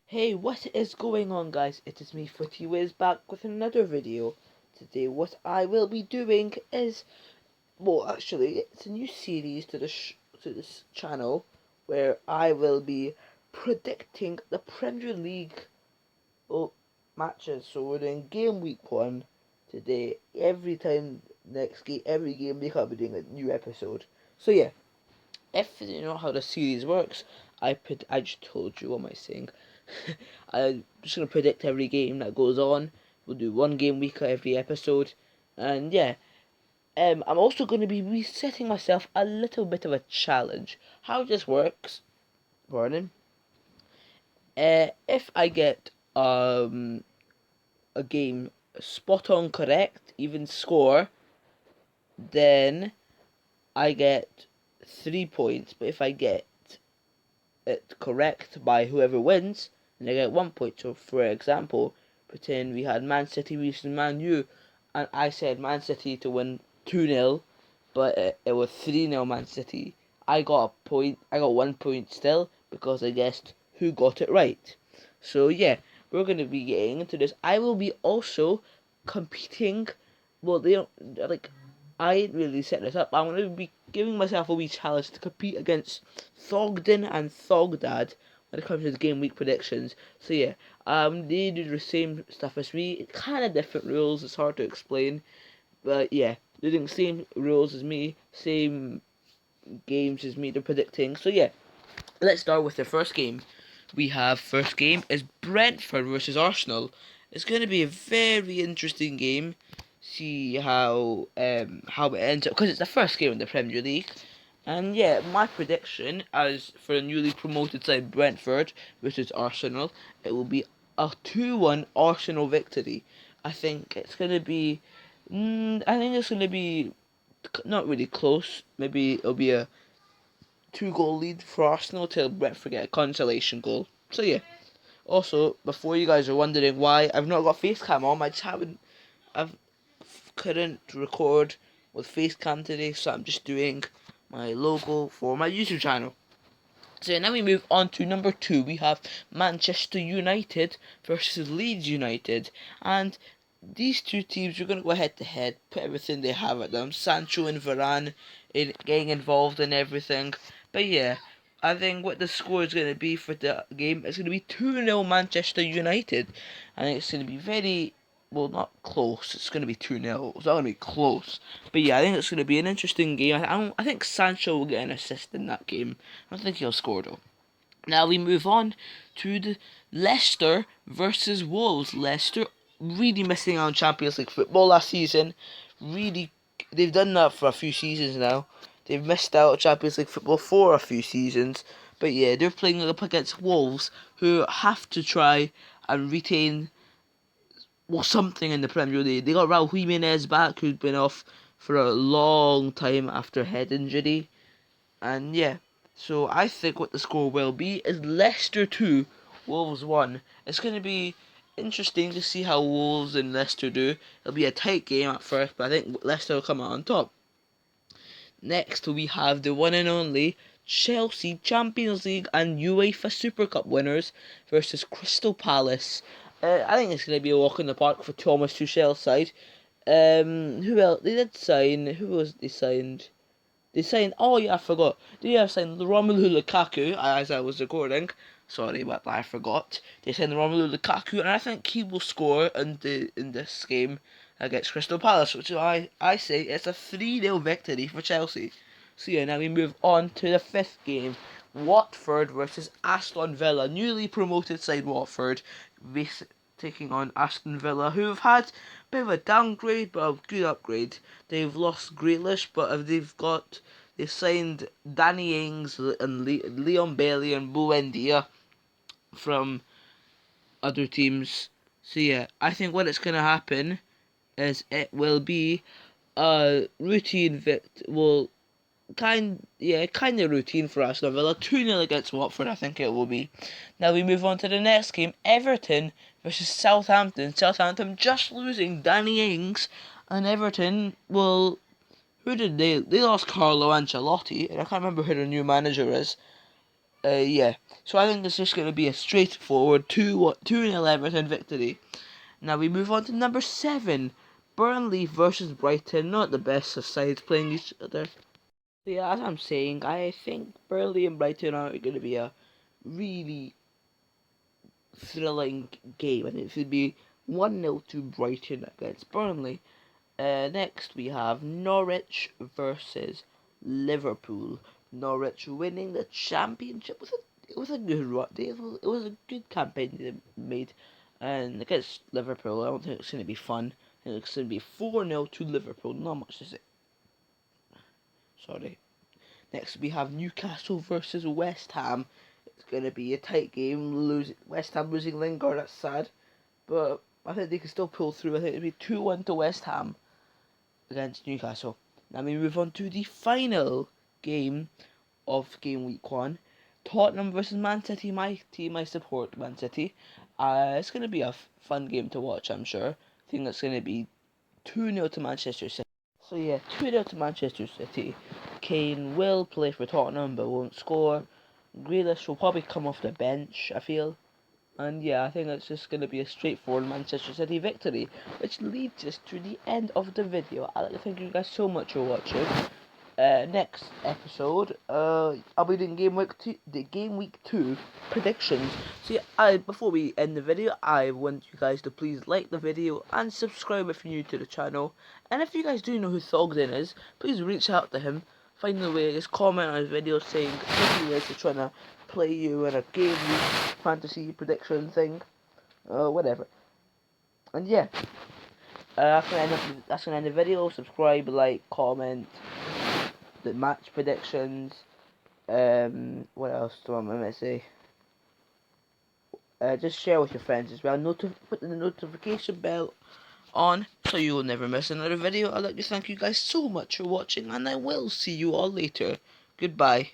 Hey, what is going on, guys? It is me, FootyWiz, back with another video. Today what I will be doing is, well, actually, it's a new series to this channel where I will be predicting the Premier League matches. So we're doing game week 1 today. Every game week I'll be doing a new episode. So yeah, if you know how the series works, I just told you, what am I saying? I'm just gonna predict every game that goes on. We'll do one game week every episode, and yeah. I'm also going to be resetting myself a little bit of a challenge. How this works, Vernon? If I get a game spot on correct, even score, then I get 3 points. But if I get it correct by whoever wins, and I get 1 point. So, for example, pretend we had Man City versus Man U, and I said Man City to win 2-0, but it was 3-0 Man City. I got a point. I got 1 point still because I guessed who got it right. So yeah, we're gonna be getting into this. I will be also competing. Well, they don't like. I didn't really set this up. I'm going to be giving myself a wee challenge to compete against Thogden and Thogdad when it comes to the game week predictions. So yeah, they do the same stuff as me. Kind of different rules. It's hard to explain, but yeah, they're doing the same rules as me, same games as me. They're predicting. So yeah, let's start with the first game. We have first game is Brentford versus Arsenal. It's going to be a very interesting game. See how it ends up, because it's the first game in the Premier League. And yeah, my prediction as for the newly promoted side Brentford versus Arsenal, it will be a 2-1 Arsenal victory. I think it's going to be I think it's going to be not really close. Maybe it'll be a 2 goal lead for Arsenal till Brentford get a consolation goal. So yeah. Also, before you guys are wondering why I've not got Facecam on, I just haven't, I've couldn't record with Facecam today, so I'm just doing my logo for my YouTube channel. So now we move on to number 2. We have Manchester United versus Leeds United, and these two teams are going to go head to head, put everything they have at them. Sancho and Varane getting involved in everything. But yeah, I think what the score is going to be for the game is going to be 2-0 Manchester United. I think it's going to be very, well, not close. It's going to be 2-0. It's not going to be close. But yeah, I think it's going to be an interesting game. I think Sancho will get an assist in that game. I don't think he'll score though. Now we move on to the Leicester versus Wolves. Leicester really missing out on Champions League football last season. Really, they've done that for a few seasons now. They've missed out on Champions League football for a few seasons. But yeah, they're playing up against Wolves, who have to try and retain, well, something in the Premier League. They got Raul Jimenez back, who's been off for a long time after head injury. And yeah, so I think what the score will be is Leicester 2, Wolves 1. It's going to be interesting to see how Wolves and Leicester do. It'll be a tight game at first, but I think Leicester will come out on top. Next, we have the one and only Chelsea Champions League and UEFA Super Cup winners versus Crystal Palace. I think it's going to be a walk in the park for Thomas Tuchel's side. Who else? They did sign. Who was they signed? They signed. Oh yeah, I forgot. They have signed Romelu Lukaku as I was recording. Sorry, but I forgot. They signed Romelu Lukaku, and I think he will score in this game against Crystal Palace, which is why I say it's a 3-0 victory for Chelsea. So yeah, now we move on to the fifth game. Watford versus Aston Villa. Newly promoted side Watford taking on Aston Villa, who have had a bit of a downgrade but a good upgrade. They've lost Grealish, but they've signed Danny Ings and Leon Bailey and Buendia from other teams. So yeah, I think what it's gonna happen is it will be a routine kind of routine for Aston Villa. 2-0 against Watford, I think it will be. Now we move on to the next game. Everton versus Southampton. Southampton just losing Danny Ings, and Everton, well, who did they lost Carlo Ancelotti, and I can't remember who their new manager is. Yeah. So I think it's just going to be a straightforward 2-0 Everton victory. Now we move on to number 7. Burnley versus Brighton. Not the best of sides playing each other. Yeah, as I'm saying, I think Burnley and Brighton are going to be a really thrilling game, and it should be 1-0 to Brighton against Burnley. Next, we have Norwich versus Liverpool. Norwich winning the championship. It was a good run. It was a good campaign they made. And against Liverpool, I don't think it's going to be fun. I think it's going to be 4-0 to Liverpool. Not much to say. Sorry. Next, we have Newcastle versus West Ham. It's going to be a tight game. West Ham losing Lingard, that's sad. But I think they can still pull through. I think it'll be 2-1 to West Ham against Newcastle. Now we move on to the final game of game week 1. Tottenham versus Man City. My team, I support Man City. It's going to be a fun game to watch, I'm sure. I think it's going to be 2-0 to Manchester City. So yeah, 2-0 to Manchester City. Kane will play for Tottenham but won't score. Grealish will probably come off the bench, I feel. And yeah, I think it's just going to be a straightforward Manchester City victory, which leads us to the end of the video. I'd like to thank you guys so much for watching. Next episode, I'll be doing game week 2 predictions. So yeah, before we end the video, I want you guys to please like the video and subscribe if you're new to the channel. And if you guys do know who Thogden is, please reach out to him. Find a way, just comment on his video saying who he is trying to play you in a game week fantasy prediction thing, whatever. And yeah, that's gonna end the video. Subscribe, like, comment, the match predictions. What else do I want to say? Just share with your friends as well. Put the notification bell on so you will never miss another video. I'd like to thank you guys so much for watching, and I will see you all later. Goodbye.